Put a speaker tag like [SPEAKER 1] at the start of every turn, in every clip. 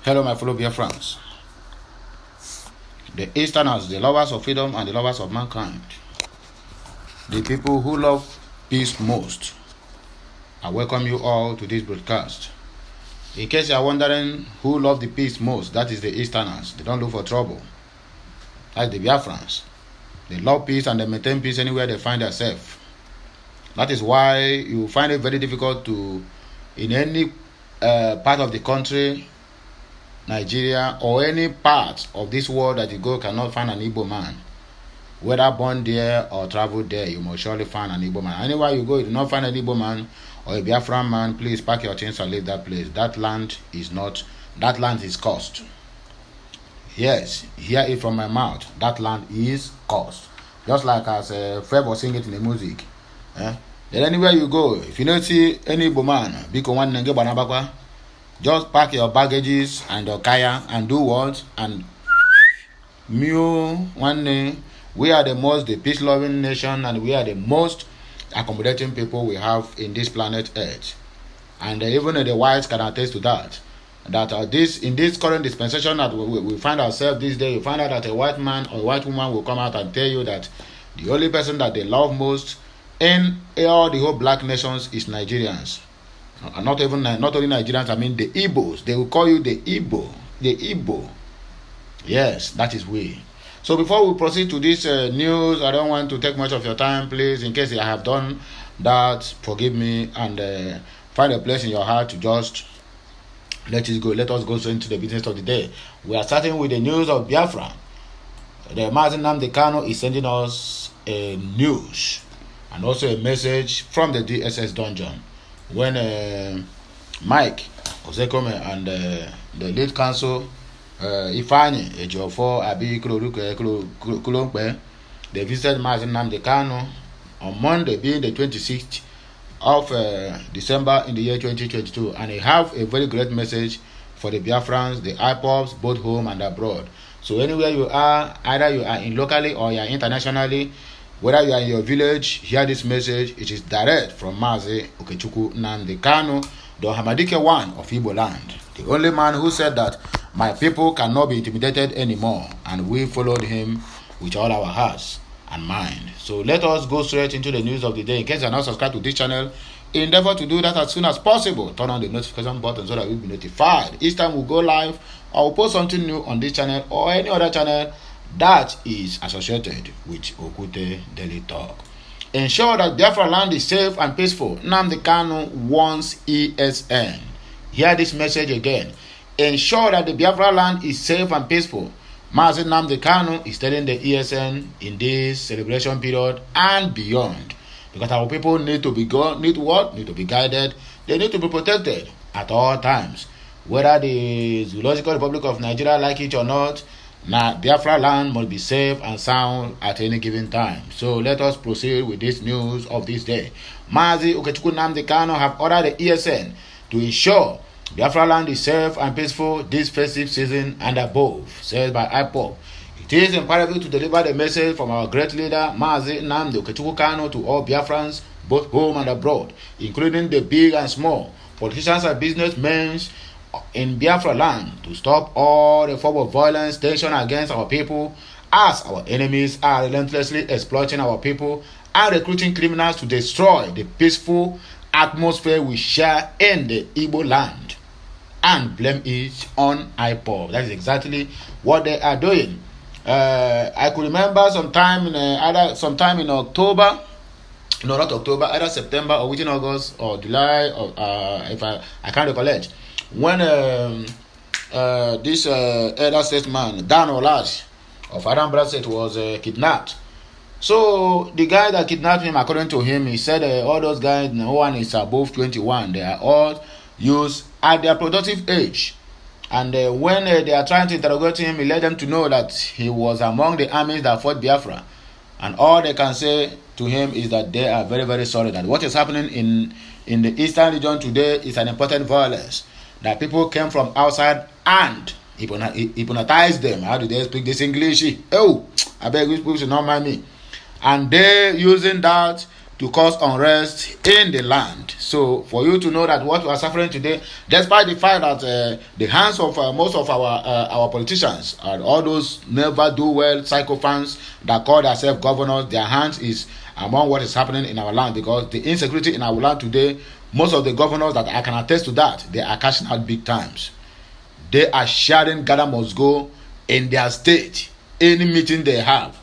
[SPEAKER 1] Hello, my fellow Biafrans. The Easterners, the lovers of freedom and the lovers of mankind, the people who love peace most, I welcome you all to this broadcast. In case you are wondering who love the peace most, that is the Easterners. They don't look for trouble. That's the Biafrans. They love peace and they maintain peace anywhere they find themselves. That is why you find it very difficult to, in any part of the country, Nigeria, or any part of this world that you go, cannot find an Igbo man. Whether born there or traveled there, you must surely find an Igbo man. Anywhere you go, you do not find an Igbo man or a Biafran man, please pack your things and leave that place. That land is cursed. Yes, hear it from my mouth. That land is cursed. Just like as Fred was singing it in the music. Then anywhere you go, if you don't see any Igbo man, biko one nenge banabakwa, just pack your baggages and your kaya and do what? And we are the peace-loving nation, and we are the most accommodating people we have in this planet Earth. And even the whites can attest to that. That in this current dispensation that we find ourselves this day, you find out that a white man or a white woman will come out and tell you that the only person that they love most in all the whole black nations is Nigerians. Not only Nigerians, I mean the Igbos. They will call you the Igbo. The Igbo. Yes, that is we. So before we proceed to this news, I don't want to take much of your time, please. In case I have done that, forgive me, and find a place in your heart to just let it go. Let us go straight into the business of the day. We are starting with the news of Biafra. The Nnamdi Kanu is sending us a news and also a message from the DSS dungeon. When Mike Osekome and the lead counsel Ifani Ejiofor Abi Kulompe, they visited Nnamdi Kanu on Monday, being the 26th of December in the year 2022, and they have a very great message for the Biafrans, the IPOBs, both home and abroad. So anywhere you are, either you are in locally or you are internationally, whether you are in your village, hear this message. It is direct from Mazi Okechukwu Nnamdi Kanu, the Hamadike one of Igbo land, the only man who said that my people cannot be intimidated anymore, and we followed him with all our hearts and mind. So let us go straight into the news of the day. In case you are not subscribed to this channel, endeavor to do that as soon as possible. Turn on the notification button so that you'll be notified each time we go live or we'll post something new on this channel or any other channel that is associated with Okute Daily Talk. Ensure that Biafra land is safe and peaceful. Nnamdi Kanu wants ESN. Hear this message again. Ensure that the Biafra land is safe and peaceful. Mazi Nnamdi Kanu is telling the ESN in this celebration period and beyond. Because our people need to be guided. They need to be protected at all times. Whether the Zoological Republic of Nigeria like it or not, Biafra land must be safe and sound at any given time. So let us proceed with this news of this day. Mazi Okechukwu Nnamdi Kanu have ordered the ESN to ensure Biafra land is safe and peaceful this festive season and above, said by IPOB. It is imperative to deliver the message from our great leader, Mazi Nnamdi Okechukwu Kanu, to all Biafrans, both home and abroad, including the big and small, politicians and businessmen in Biafra land, to stop all the form of violence, tension against our people, as our enemies are relentlessly exploiting our people and recruiting criminals to destroy the peaceful atmosphere we share in the Igbo land and blame it on IPOB. That is exactly what they are doing. I could remember sometime in October, no, not October, either September or within August or July, or if I can't recollect, when this elder statesman Dan Olash of Anambra State was kidnapped. So the guy that kidnapped him, according to him, he said all those guys, no one is above 21. They are all used at their productive age. And when they are trying to interrogate him, he let them to know that he was among the armies that fought Biafra. And all they can say to him is that they are very, very sorry that what is happening in the eastern region today is an important violence. That people came from outside and hypnotized them. How do they speak this English? Oh, I beg you people should not mind me. And they using that to cause unrest in the land. So for you to know that what we are suffering today, despite the fact that the hands of most of our politicians and all those never do well sycophants that call themselves governors, their hands is among what is happening in our land, because the insecurity in our land today, most of the governors that I can attest to that, they are cashing out big times. They are sharing Ghana must go in their state, any meeting they have.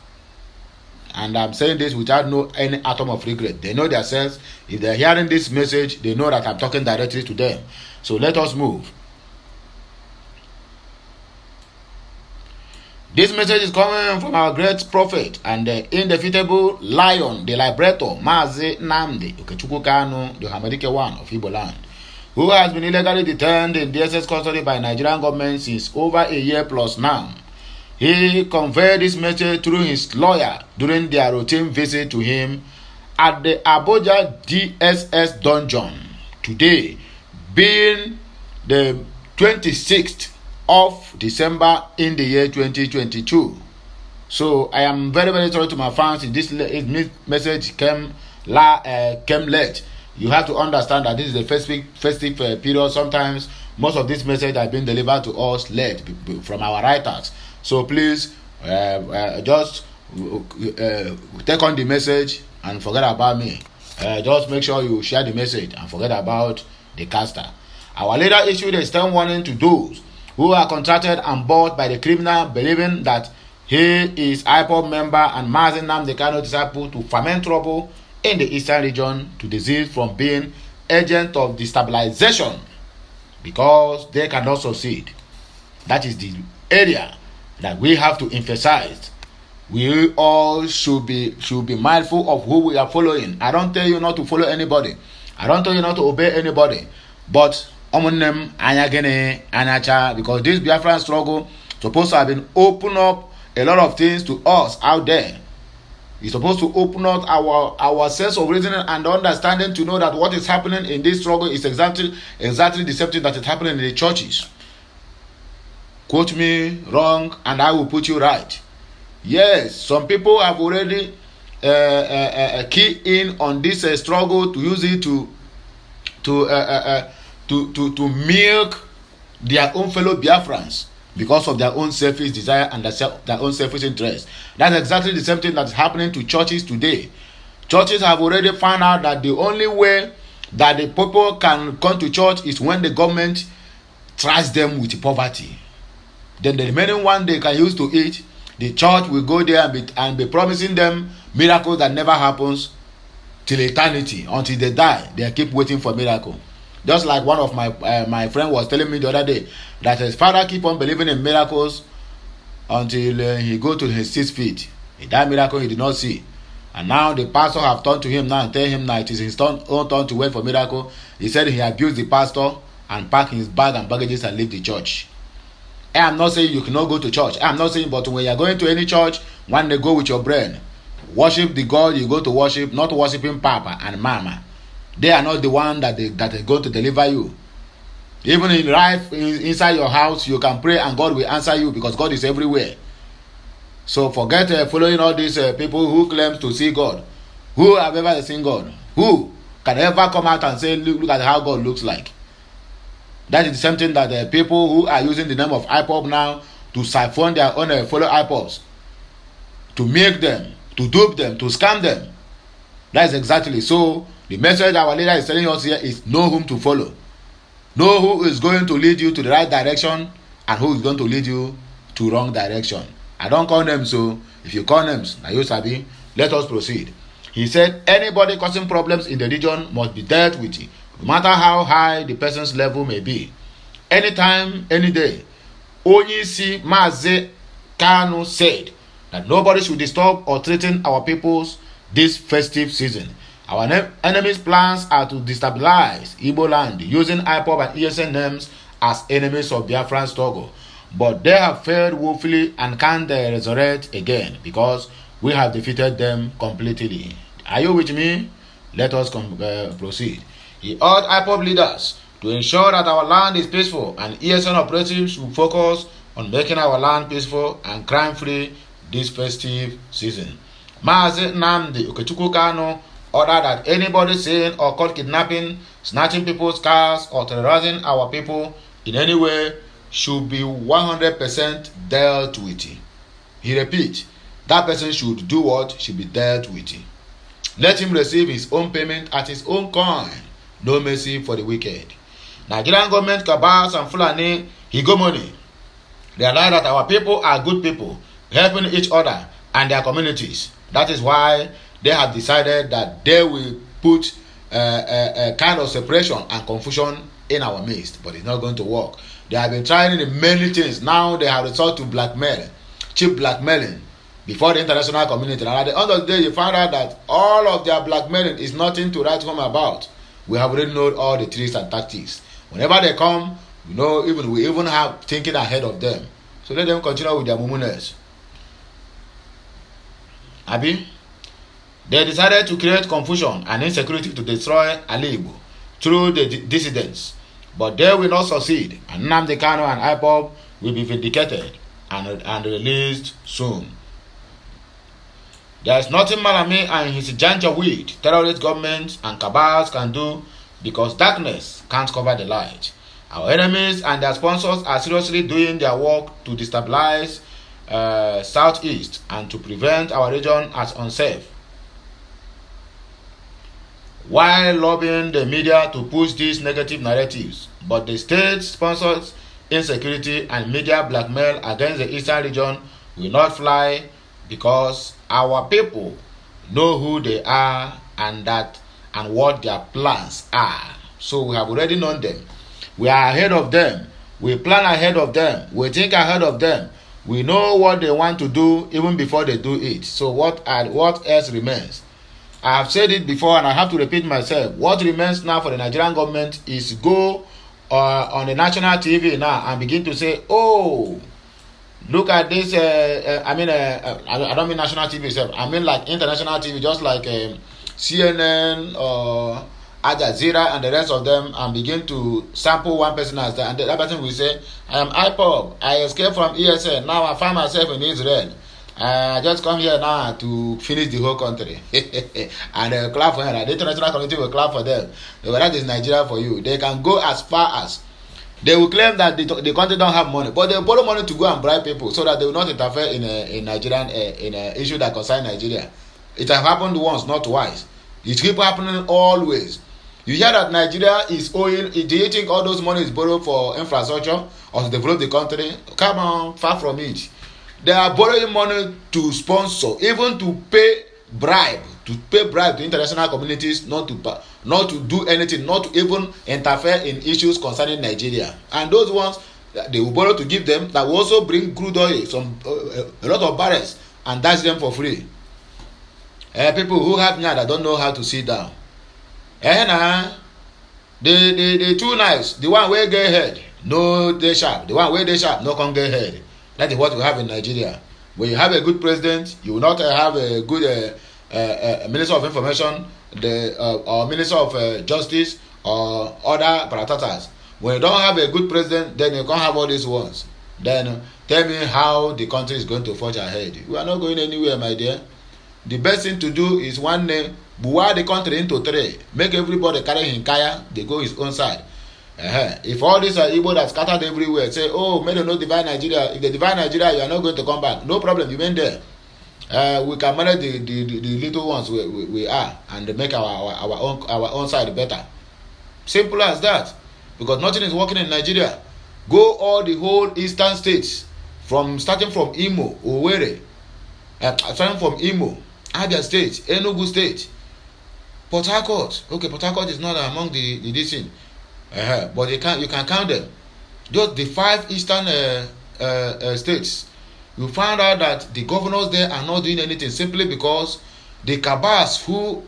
[SPEAKER 1] And I'm saying this without any atom of regret. They know themselves. If they're hearing this message, they know that I'm talking directly to them. So let us move. This message is coming from our great prophet and the indefeatable lion, the liberator, Mazi Nnamdi Kanu, the Hamadike one of Igbo land, who has been illegally detained in DSS custody by Nigerian government since over a year plus now. He conveyed this message through his lawyer during their routine visit to him at the Abuja DSS dungeon today, being the 26th of December in the year 2022. So I am very, very sorry to my fans if this message came late. You have to understand that this is the festive period. Sometimes most of this message has been delivered to us late from our writers. So please just take on the message and forget about me. Just make sure you share the message and forget about the caster. Our leader issued a stern warning to those who are contracted and bought by the criminal, believing that he is IPOB member and Mazi Nnamdi Kanu disciple, to foment trouble in the eastern region, to desist from being agent of destabilization, because they cannot succeed. That is the area that we have to emphasize. We all should be mindful of who we are following. I don't tell you not to follow anybody. I don't tell you not to obey anybody. But because this Biafran struggle supposed to have been open up a lot of things to us out there. It's supposed to open up our sense of reasoning and understanding to know that what is happening in this struggle is exactly the same thing that is happening in the churches. Quote me wrong and I will put you right. Yes, some people have already keyed in on this struggle to use it to milk their own fellow Biafrans because of their own selfish desire and their own selfish interest. That's exactly the same thing that's happening to churches today. Churches have already found out that the only way that the people can come to church is when the government tries them with poverty. Then the remaining one they can use to eat, the church will go there and be promising them miracles that never happens till eternity. Until they die, they keep waiting for miracle. Just like one of my friend was telling me the other day, that his father keep on believing in miracles until he go to his 6 feet. That miracle he did not see. And now the pastor have turned to him now and tell him now it is his own turn to wait for miracle. He said he abused the pastor and pack his bag and baggages and leave the church. I am not saying you cannot go to church. I am not saying, but when you are going to any church, one day go with your brain. Worship the God you go to worship, not worshiping Papa and Mama. They are not the one that are going to deliver you. Even in life, inside your house, you can pray and God will answer you because God is everywhere. So forget following all these people who claim to see God. Who have ever seen God? Who can ever come out and say, look at how God looks like? That is the same thing that people who are using the name of IPOB now to siphon their own fellow IPOBs, to make them, to dupe them, to scam them. That is exactly. So the message our leader is telling us here is know whom to follow. Know who is going to lead you to the right direction and who is going to lead you to wrong direction. I don't call names, so if you call names, now you sabi, let us proceed. He said anybody causing problems in the region must be dealt with, no matter how high the person's level may be. Anytime, any day. Onyisi Mazi Kanu said that nobody should disturb or threaten our peoples this festive season. Our enemies' plans are to destabilize Igbo land using IPOB and ESN names as enemies of Biafran struggle. But they have failed woefully and can't resurrect again because we have defeated them completely. Are you with me? Let us proceed. He urged IPOB leaders to ensure that our land is peaceful, and ESN operatives should focus on making our land peaceful and crime-free this festive season. Mazi Nnamdi Kanu order that anybody seen or caught kidnapping, snatching people's cars, or terrorizing our people in any way should be 100% dealt with. He repeat, that person should do what? Should be dealt with. Let him receive his own payment at his own coin. No mercy for the wicked. Nigerian government, cabals and Fulani hegemony realize that our people are good people, helping each other and their communities. That is why they have decided that they will put a kind of separation and confusion in our midst, but it's not going to work. They have been trying many things. Now they have resorted to blackmail, cheap blackmailing before the international community. And at the end of the day, you find out that all of their blackmailing is nothing to write home about. We have already known all the tricks and tactics. Whenever they come, we even have thinking ahead of them. So let them continue with their mumunes. Abi, they decided to create confusion and insecurity to destroy Ali Igbo through the dissidents, but they will not succeed, and Nnamdi Kanu and IPOB will be vindicated and released soon. There is nothing Malami and his janjaweed terrorist governments and cabals can do, because darkness can't cover the light. Our enemies and their sponsors are seriously doing their work to destabilize Southeast and to prevent our region as unsafe, while lobbying the media to push these negative narratives. But the state sponsors insecurity and media blackmail against the eastern region will not fly, because our people know who they are and what their plans are. So we have already known them. We are ahead of them. We plan ahead of them. We think ahead of them. We know what they want to do even before they do it. So what else remains? I have said it before and I have to repeat myself. What remains now for the Nigerian government is go on the national TV now and begin to say, oh, look at this. I don't mean national TV itself. I mean like international TV, just like CNN or Al Jazeera and the rest of them, and begin to sample one person as that, and that person will say, I am IPOB, I escaped from ESN, now I find myself in Israel. I just come here now to finish the whole country. And they will clap for him. The international community will clap for them. That is Nigeria for you. They can go as far as they will claim that the country don't have money, but they borrow money to go and bribe people so that they will not interfere in Nigerian in an issue that concern Nigeria. It has happened once, not twice. It keeps happening always. You hear that Nigeria is owing. Do you think all those money is borrowed for infrastructure or to develop the country? Come on, far from it. They are borrowing money to sponsor, even to pay bribe to international communities not to do anything, not to even interfere in issues concerning Nigeria. And those ones they will borrow to give them, that will also bring crude oil, a lot of barrels, and dash them for free. People who have that don't know how to sit down. The two knives, the one where get head, no they sharp. The one where they sharp, no can get head. That is what we have in Nigeria. When you have a good president, you will not have a good minister of information, or minister of justice, or other paratatas. When you don't have a good president, then you can't have all these ones. Then tell me how the country is going to forge ahead. We are not going anywhere, my dear. The best thing to do is one name, buwa the country into three. Make everybody carry his kaya, they go his own side. If all these are Igbo that scattered everywhere, say, oh, may they not divide Nigeria. If they divide Nigeria, you are not going to come back. No problem, you went there. We can manage the little ones we are, and make our own side better. Simple as that. Because nothing is working in Nigeria. Go all the whole eastern states, starting from Imo, Owerri, starting from Imo, Abia State, Enugu State, Port Harcourt. Okay, Port Harcourt is not among the deceit. But you can count them. Just the 5 eastern states. You find out that the governors there are not doing anything simply because the cabals who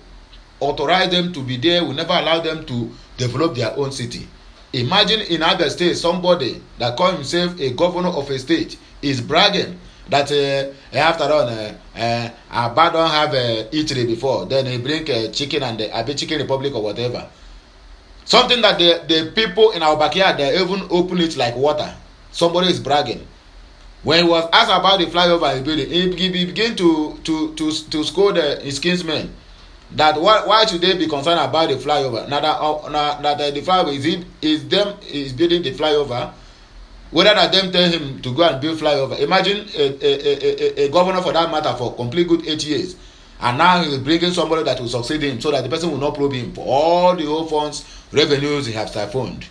[SPEAKER 1] authorize them to be there will never allow them to develop their own city. Imagine in Abia State, somebody that calls himself a governor of a state is bragging that after all, Aba don't have eatery before. Then he bring chicken and the Chicken Republic or whatever. Something that the people in our backyard, they even open it like water. Somebody is bragging. When he was asked about the flyover building, he began to scold his kinsmen That why should they be concerned about the flyover? Now that the flyover is building the flyover, whether that them tell him to go and build flyover. Imagine a governor for that matter for complete good 8 years, and now he's bringing somebody that will succeed him, so that the person will not probe him for all the whole funds revenues he has siphoned.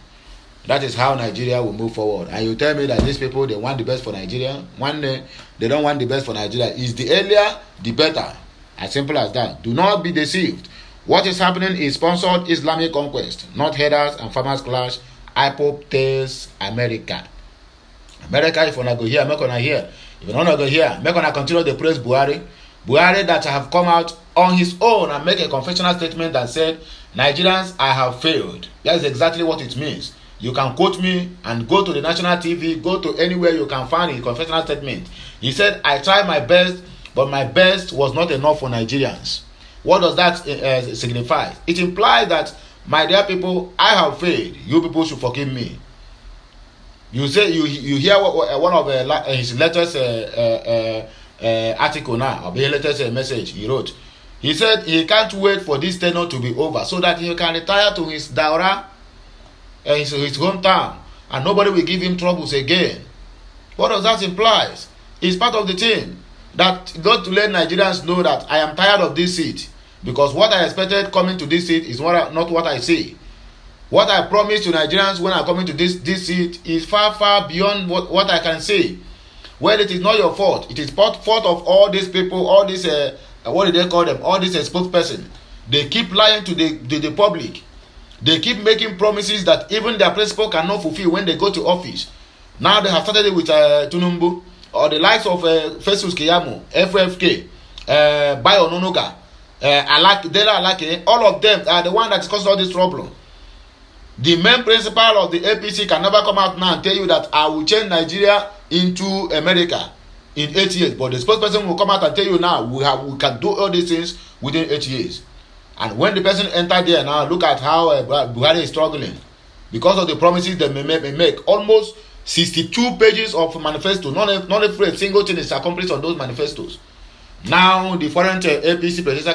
[SPEAKER 1] That is how Nigeria will move forward. And you tell me that these people, they want the best for Nigeria. One day they don't want the best for Nigeria. Is the earlier the better. As simple as that. Do not be deceived. What is happening is sponsored Islamic conquest, not headers and farmers clash. IPOB tells America. America, if you're not go here, make una here. If you're not go here, make una continue to praise Buhari. Buhari that have come out on his own and make a confessional statement that said, Nigerians, I have failed. That is exactly what it means. You can quote me and go to the national TV, go to anywhere you can find a confessional statement. He said, I tried my best, but my best was not enough for Nigerians. What does that signify? It implies that, my dear people, I have failed. You people should forgive me. You say you hear one of his latest article now, or the latest message he wrote. He said he can't wait for this tenure to be over so that he can retire to his Daura, his hometown, and nobody will give him troubles again. What does that imply? It's part of the team that got to let Nigerians know that I am tired of this seat, because what I expected coming to this seat is not what I see. What I promised to Nigerians when I come into this seat is far beyond what I can say. Well, it is not your fault. It is fault of all these people, all these what do they call them? All these spokesperson. They keep lying to the public. They keep making promises that even their principal cannot fulfill when they go to office. Now they have started it with Tinubu, or the likes of Festus Keyamo, FFK, Bayo Nonoga, Dela Alake. All of them are the one that is causing all this trouble. The main principal of the APC can never come out now and tell you that I will change Nigeria into America in 8 years. But the spokesperson will come out and tell you now we can do all these things within 8 years. And when the person entered there now, look at how Buhari is struggling. Because of the promises they may make. Almost 62 pages of manifesto. Not a single thing is accomplished on those manifestos. Now the foreign APC presidential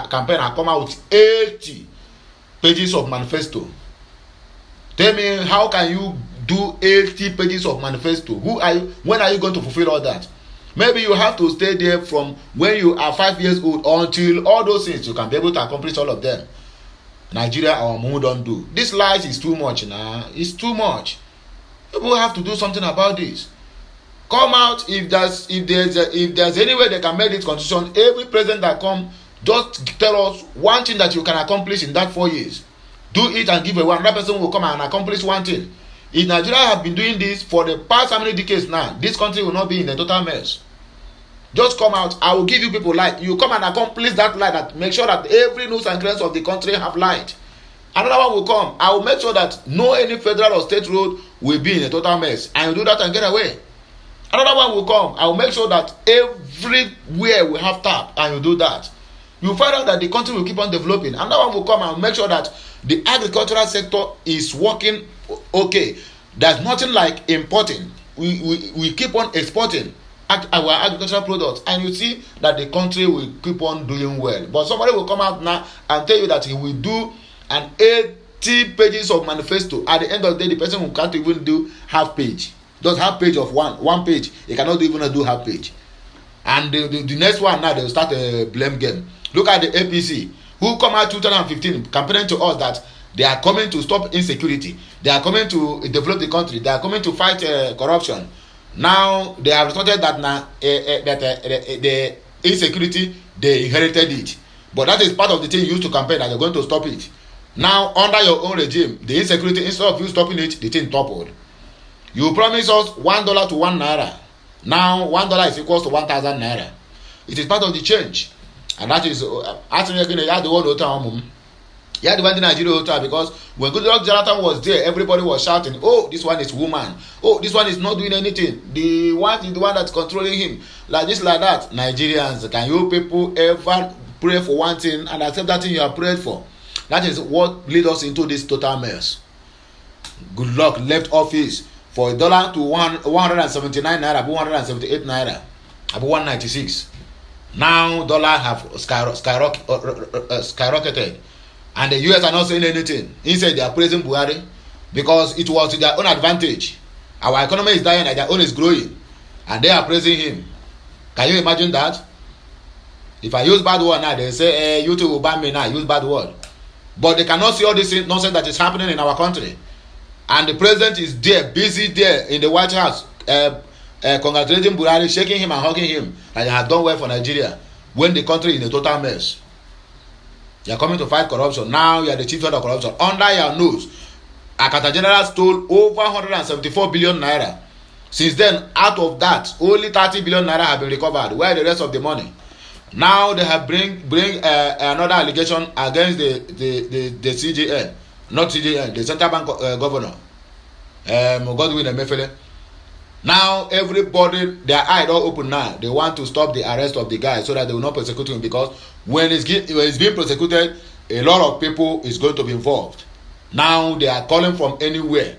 [SPEAKER 1] campaign has come out with 80 pages of manifesto. Tell me, how can you do 80 pages of manifesto? When are you going to fulfill all that? Maybe you have to stay there from when you are 5 years old until all those things you can be able to accomplish all of them. Nigeria, our mood don't do. This lies is too much now. It's too much. People have to do something about this. Come out if there's any way they can make this constitution. Every president that come, just tell us one thing that you can accomplish in that 4 years. Do it and give away. Another person will come and accomplish one thing. If Nigeria have been doing this for the past how many decades now, this country will not be in a total mess. Just come out. I will give you people light. You come and accomplish that light. That make sure that every nooks and crannies of the country have light. Another one will come. I will make sure that no any federal or state road will be in a total mess. And you do that and get away. Another one will come. I will make sure that everywhere we have tap, and you do that. You find out that the country will keep on developing. Another one will come and make sure that the agricultural sector is working okay. There's nothing like importing. We keep on exporting our agricultural products, and you see that the country will keep on doing well. But somebody will come out now and tell you that he will do an 80 pages of manifesto. At the end of the day, the person can't even do half page. Just half page of one page. He cannot even do half page. And the next one now, they will start a blame game. Look at the APC, who come out 2015 campaigning to us that they are coming to stop insecurity. They are coming to develop the country. They are coming to fight corruption. Now they have resorted that now the insecurity, they inherited it. But that is part of the thing used to campaign that they're going to stop it. Now under your own regime, the insecurity, instead of you stopping it, the thing toppled. You promise us $1 to 1 naira. Now $1 is equals to 1,000 naira. It is part of the change. And that is actually again you had the whole hotel. You had the one in Nigeria hotel, because when Goodluck Jonathan was there, everybody was shouting, "Oh, this one is woman. Oh, this one is not doing anything. The one is the one that's controlling him." Like this, like that. Nigerians, can you people ever pray for one thing and accept that thing you have prayed for? That is what lead us into this total mess. Goodluck left office for $1 to 179 naira, 178 naira, about 196. Now dollar have skyrocketed, and the US are not saying anything. Instead, they are praising Buhari because it was to their own advantage. Our economy is dying and their own is growing, and they are praising him. Can you imagine that? If I use bad word now, they say, YouTube will ban me now, use bad word. But they cannot see all this nonsense that is happening in our country. And the president is there, busy there in the White House, congratulating Buhari, shaking him and hugging him, that he has done well for Nigeria, when the country is in a total mess. You are coming to fight corruption. Now you are the chief of corruption. Under your nose, Akata General stole over 174 billion naira. Since then, out of that, only 30 billion naira have been recovered. Where the rest of the money? Now they have bring another allegation against the CJN, not CJN, the Central Bank Governor, Godwin Emefiele. Now everybody, their eye don't open now. They want to stop the arrest of the guy so that they will not persecute him, because when he's being prosecuted, a lot of people is going to be involved. Now they are calling from anywhere.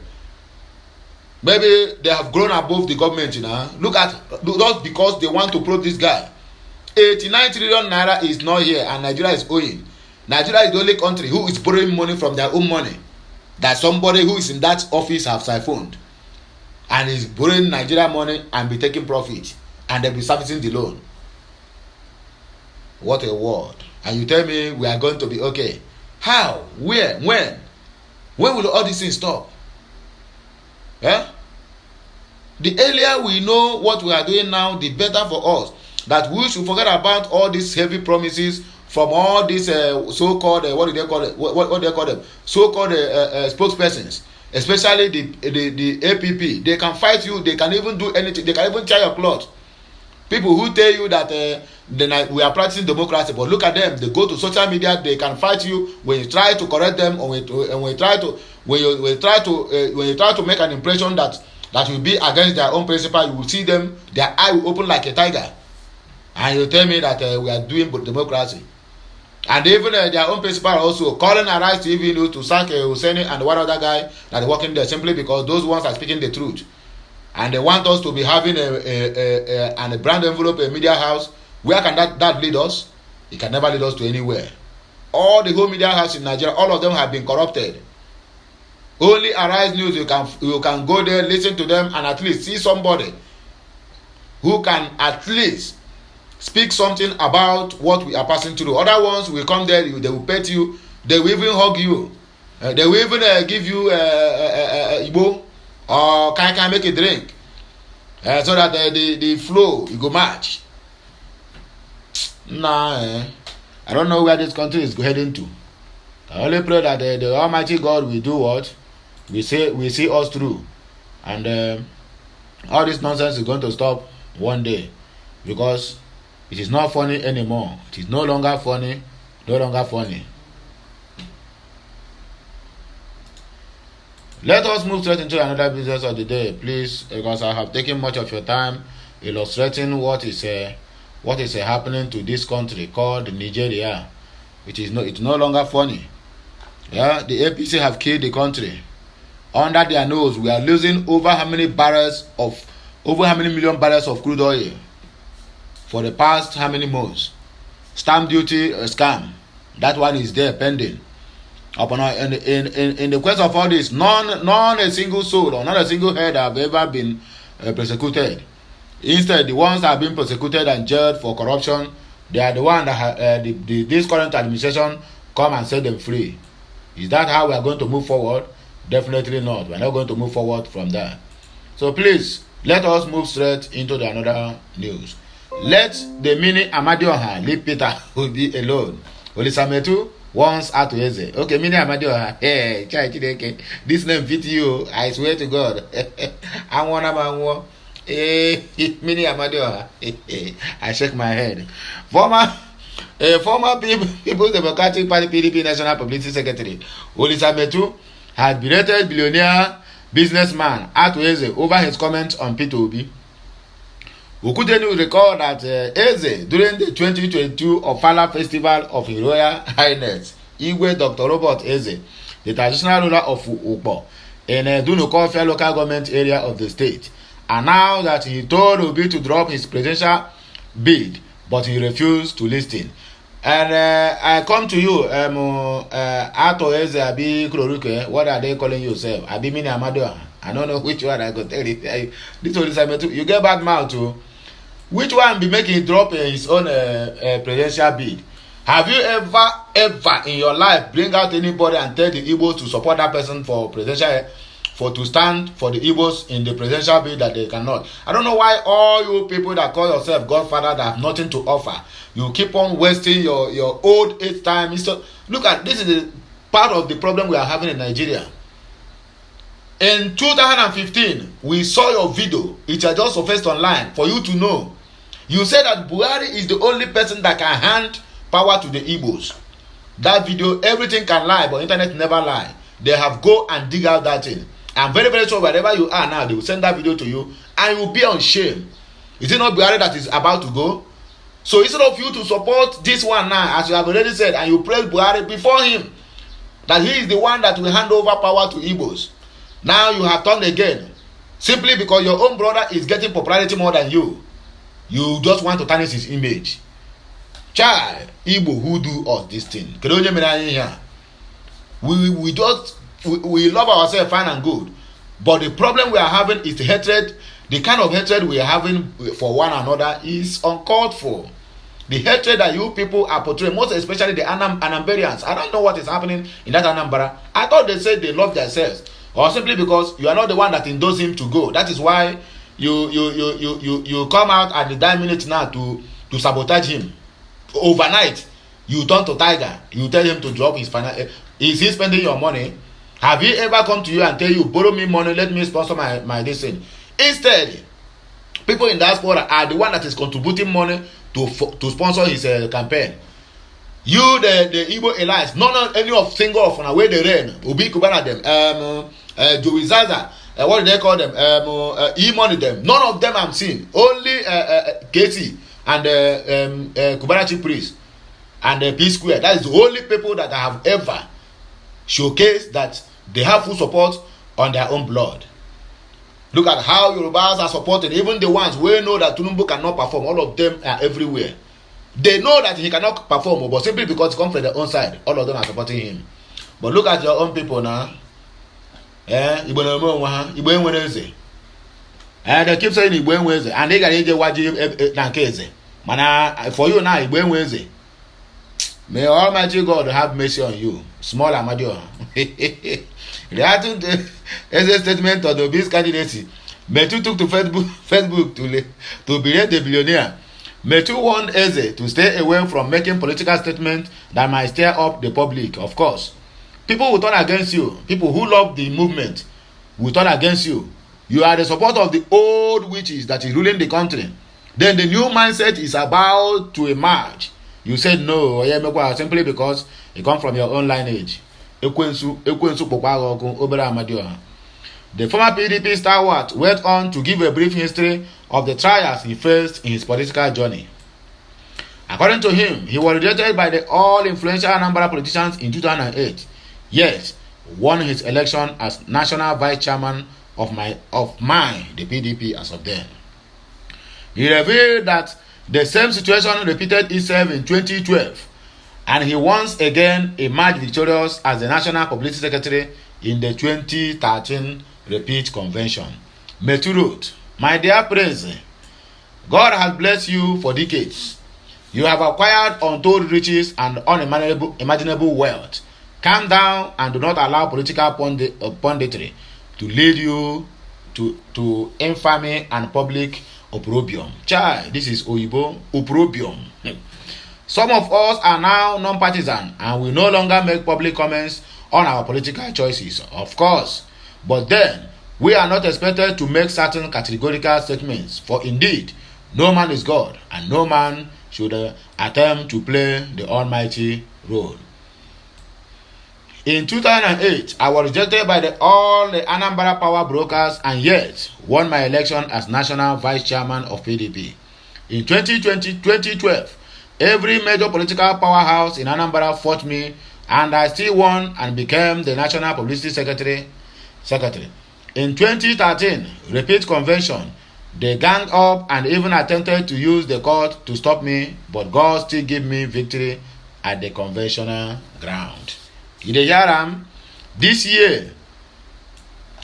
[SPEAKER 1] Maybe they have grown above the government, you know. Look at, just because they want to probe this guy. 89 trillion naira is not here, and Nigeria is owing. Nigeria is the only country who is borrowing money from their own money that somebody who is in that office have siphoned, and is borrowing Nigeria money and be taking profit, and they be servicing the loan. What a word. And you tell me we are going to be okay. How? Where? When will all these things stop? The earlier we know what we are doing now, the better for us. That we should forget about all these heavy promises from all these so-called what do they call it? What they call them? So-called spokespersons, especially the APP. They can fight you. They can even do anything. They can even tear your cloth. People who tell you that we are practicing democracy, but look at them. They go to social media. They can fight you when you try to correct them, or when you try to make an impression that will be against their own principle. You will see them. Their eye will open like a tiger. And you tell me that we are doing democracy. And even their own principal also calling Arise TV News to sack Husseini and one other guy that is working there, simply because those ones are speaking the truth. And they want us to be having a brand envelope, a media house. Where can that lead us? It can never lead us to anywhere. All the whole media house in Nigeria, all of them have been corrupted. Only Arise News, you can go there, listen to them, and at least see somebody who can at least speak something about what we are passing through. Other ones will come there, they will pet you, they will even hug you, they will even give you Igbo or can make a drink, so that the flow you go match. Nah, I don't know where this country is heading to. I only pray that the Almighty God will do what we see us through, and all this nonsense is going to stop one day, because it is not funny anymore. It is no longer funny. Let us move straight into another business of the day, please, because I have taken much of your time illustrating what is happening to this country called Nigeria. It's no longer funny. Yeah, the APC have killed the country. Under their nose, we are losing over how many million barrels of crude oil for the past how many months. Stamp duty scam, that one is there pending. In the quest of all this, not a single soul or not a single head have ever been persecuted. Instead, the ones that have been persecuted and jailed for corruption, they are the ones that this current administration come and set them free. Is that how we are going to move forward? Definitely not. We are not going to move forward from there. So please, let us move straight into the another news. Let the mini Amadioha leave Peter Obi alone. Olisametu wants out to Eze. Okay, mini Amadioha. Hey, this name fit you. I swear to God. I want mini Amadioha. I shake my head. Former People's Democratic Party PDP National Publicity Secretary Olisametu had berated billionaire businessman Eze over his comments on Peter Obi. Ukudenu recall that Eze, during the 2022 Ofala Festival of His Royal Highness Igwe Dr. Robert Eze, the traditional ruler of Ukpo, in Dunukofia local government area of the state, announced that he told Obi to drop his presidential bid but he refused to listen. And I come to you, Ato Eze Abi Kroruke, what are they calling yourself? Abi Mini Amado. I don't know which one I could tell you. This one is you get bad mouth too. Which one be making drop his own presidential bid? Have you ever in your life bring out anybody and tell the Igbos to support that person for presidential, to stand for the Igbos in the presidential bid that they cannot? I don't know why all you people that call yourself Godfather that have nothing to offer, you keep on wasting your old age time. So look at this, is the part of the problem we are having in Nigeria. In 2015, we saw your video. It was just surfaced online for you to know. You said that Buhari is the only person that can hand power to the Igbos. That video, everything can lie, but internet never lie. They have go and dig out that thing. I'm very, very sure wherever you are now, they will send that video to you and you will be on shame. Is it not Buhari that is about to go? So instead of you to support this one now, as you have already said, and you praise Buhari before him, that he is the one that will hand over power to Igbos. Now you have turned again, simply because your own brother is getting popularity more than you. You just want to tarnish his image. Child, Igbo who do us this thing. We love ourselves fine and good. But the problem we are having is the hatred. The kind of hatred we are having for one another is uncalled for. The hatred that you people are portraying, most especially the Anambarians. I don't know what is happening in that Anambra. I thought they said they love themselves. Or simply because you are not the one that endorsed him to go. That is why you come out at the 9 minutes now to sabotage him. Overnight, you turn to Tiger. You tell him to drop his finance. Is he spending your money? Have he ever come to you and tell you, borrow me money, let me sponsor my this thing? Instead, people in diaspora are the one that is contributing money to sponsor his campaign. You, the Igbo elites, not any of single of on where they ran, Obi Kubana them, Joey Zaza, what do they call them? E-money them. None of them I'm seeing. Only Katie and Kubanachi Priest and P Square. That is the only people that I have ever showcased that they have full support on their own blood. Look at how Yorubas are supported. Even the ones who know that Tinubu cannot perform, all of them are everywhere. They know that he cannot perform, but simply because he comes from their own side, all of them are supporting him. But look at your own people now. They keep saying Igbo Enweze, and they got to waji Nankeze. Mana for you now, Igbo Enweze. May Almighty God have mercy on you, small Amadio. Reacting to the statement of the Obi's candidacy, Metu took to Facebook to berate the billionaire. Metu warned Eze to stay away from making political statements that might stir up the public. Of course, people will turn against you. People who love the movement will turn against you. You are the supporter of the old witches that is ruling the country. Then the new mindset is about to emerge. You said no, simply because it comes from your own lineage. The former PDP stalwart went on to give a brief history of the trials he faced in his political journey. According to him, he was rejected by the all-influential Anambra politicians in 2008, yet won his election as national vice chairman of the PDP as of then. He revealed that the same situation repeated itself in 2012, and he once again emerged victorious as the National Publicity Secretary in the 2013 repeat convention. Metu wrote, "My dear Prince, God has blessed you for decades. You have acquired untold riches and unimaginable wealth. Calm down and do not allow political punditry to lead you to infamy and public opprobrium." Child, this is Oyibo, opprobrium. Some of us are now non-partisan and we no longer make public comments on our political choices, of course. But then, we are not expected to make certain categorical statements, for indeed, no man is God, and no man should attempt to play the almighty role. In 2008, I was rejected by all the Anambra power brokers and yet won my election as national vice chairman of PDP. In 2012, every major political powerhouse in Anambra fought me, and I still won and became the National Publicity Secretary. In 2013 repeat convention, They ganged up and even attempted to use the court to stop me, but God still gave me victory at the conventional ground. You dey hear am? This year,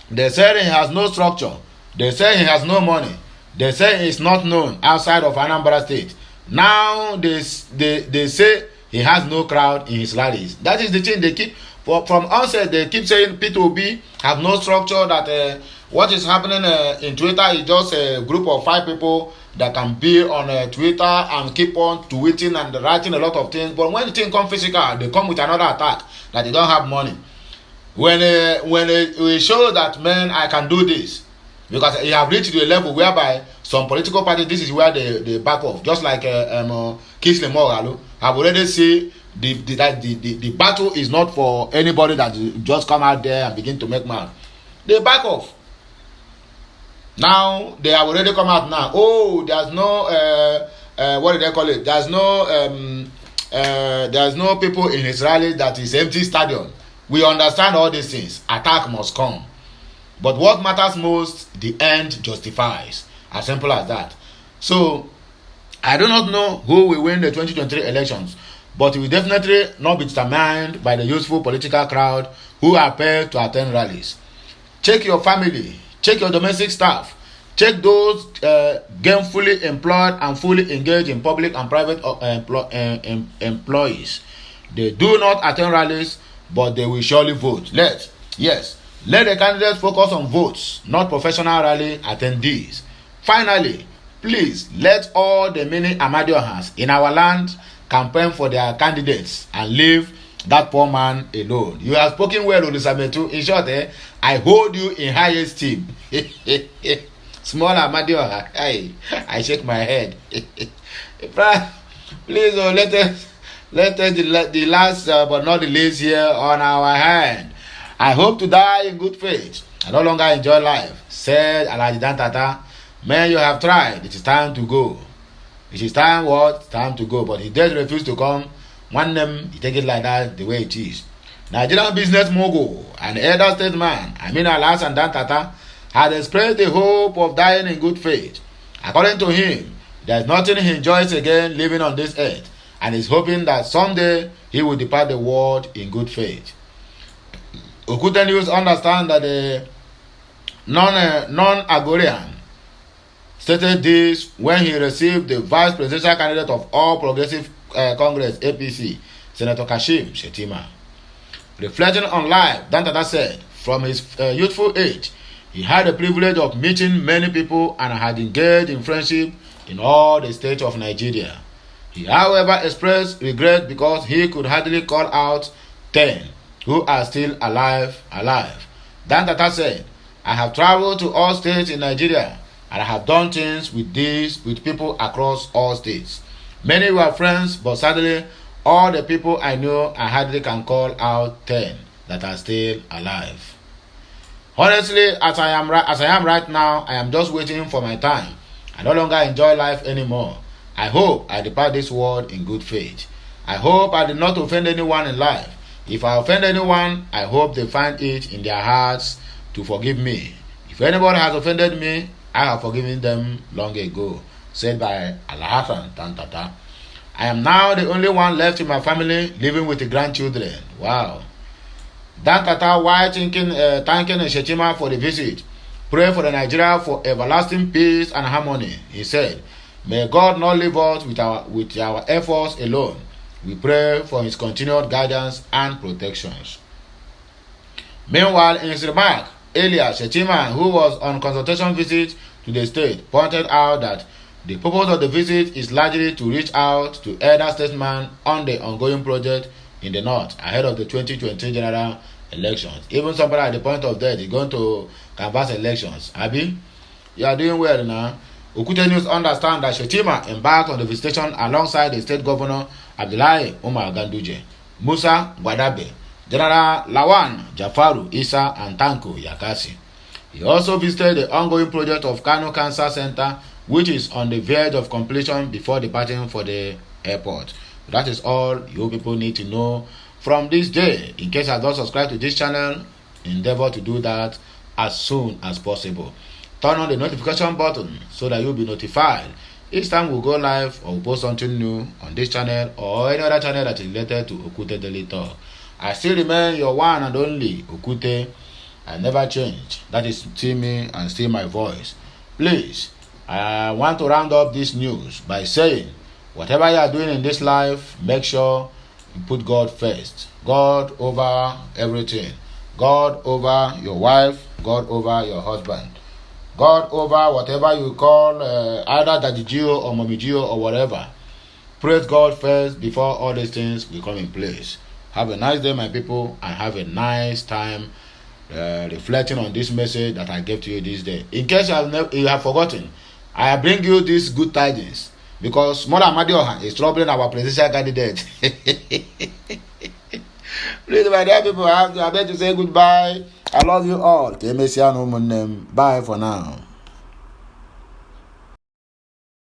[SPEAKER 1] they said he has no structure. They say he has no money. They say he is not known outside of Anambra State. Now they say he has no crowd in his rallies. That is the thing they keep from onset. They keep saying Peter Obi have no structure. That what is happening in Twitter is just a group of 5 people that can be on Twitter and keep on tweeting and writing a lot of things. But when the thing comes physical, they come with another attack that they don't have money. When we show that, man, I can do this, because you have reached to a level whereby some political parties, this is where they back off. Just like Kingsley Moghalu, I've already seen the battle is not for anybody that just come out there and begin to make mad. They back off. Now they have already come out now. Oh, there's no what do they call it? There's no people in his rally, that is empty stadium. We understand all these things. Attack must come. But what matters most, the end justifies. As simple as that. So, I do not know who will win the 2023 elections, but it will definitely not be determined by the useful political crowd who are paid to attend rallies. Check your family. Check your domestic staff. Check those gainfully employed and fully engaged in public and private employees. They do not attend rallies, but they will surely vote. Let the candidates focus on votes, not professional rally attendees. Finally, please let all the many Amadiohans in our land campaign for their candidates and leave that poor man alone. You have spoken well, Olusametu. In short, I hold you in high esteem. Small Amadioha, I shake my head. Please, let us the last but not the least here on our hand. I hope to die in good faith. I no longer enjoy life, said Alhaji Dantata. Man, you have tried. It is time to go. It is time what? Time to go. But he did refuse to come. One name, he take it like that, the way it is. Nigerian business mogul and elder statesman Aminu Alhassan Dantata had expressed the hope of dying in good faith. According to him, there is nothing he enjoys again living on this earth, and is hoping that someday he will depart the world in good faith. Okute News understand that the non-Agorian stated this when he received the vice presidential candidate of All Progressive Congress APC, Senator Kashim Shettima. Reflecting on life, Dantata said, from his youthful age, he had the privilege of meeting many people and had engaged in friendship in all the states of Nigeria. He, however, expressed regret because he could hardly call out 10 who are still alive. Dantata said, I have traveled to all states in Nigeria and I have done things with people across all states. Many were friends, but sadly, all the people I know, I hardly can call out 10 that are still alive. Honestly, as I am right now, I am just waiting for my time. I no longer enjoy life anymore. I hope I depart this world in good faith. I hope I did not offend anyone in life. If I offend anyone, I hope they find it in their hearts to forgive me. If anybody has offended me, I have forgiven them long ago, said by Alhassan Dantata. I am now the only one left in my family living with the grandchildren. Wow. Dantata, while thanking Shettima for the visit, pray for the Nigeria for everlasting peace and harmony. He said, may God not leave us with our efforts alone. We pray for his continued guidance and protections. Meanwhile, in his remark earlier, Shettima, who was on consultation visit to the state, pointed out that the purpose of the visit is largely to reach out to elder statesmen on the ongoing project in the north ahead of the 2020 general elections. Even somebody at the point of death is going to canvass elections. Abi, you are doing well now. Okute News understand that Shettima embarked on the visitation alongside the state governor Abdullahi Umar Ganduje, Musa Gwadabe, General Lawan Jafaru Isa, and Tanko Yakasi. He also visited the ongoing project of Kanu Cancer Center, which is on the verge of completion before departing for the airport. That is all you people need to know from this day. In case you have not subscribed to this channel, endeavor to do that as soon as possible. Turn on the notification button so that you'll be notified each time we go live or we post something new on this channel or any other channel that is related to Okute Daily Talk. I still remain your one and only Okute. I never change. That is still me and still my voice. Please, I want to round up this news by saying, whatever you are doing in this life, make sure you put God first. God over everything. God over your wife. God over your husband. God over whatever you call either Daddy Gio or Mommy Gio or whatever. Praise God first before all these things will come in place. Have a nice day, my people, and have a nice time reflecting on this message that I gave to you this day. In case you have forgotten, I bring you these good tidings because Mother Amadioha is troubling our presidential candidate. Please, my dear people, I beg to say goodbye. I love you all. Bye for now.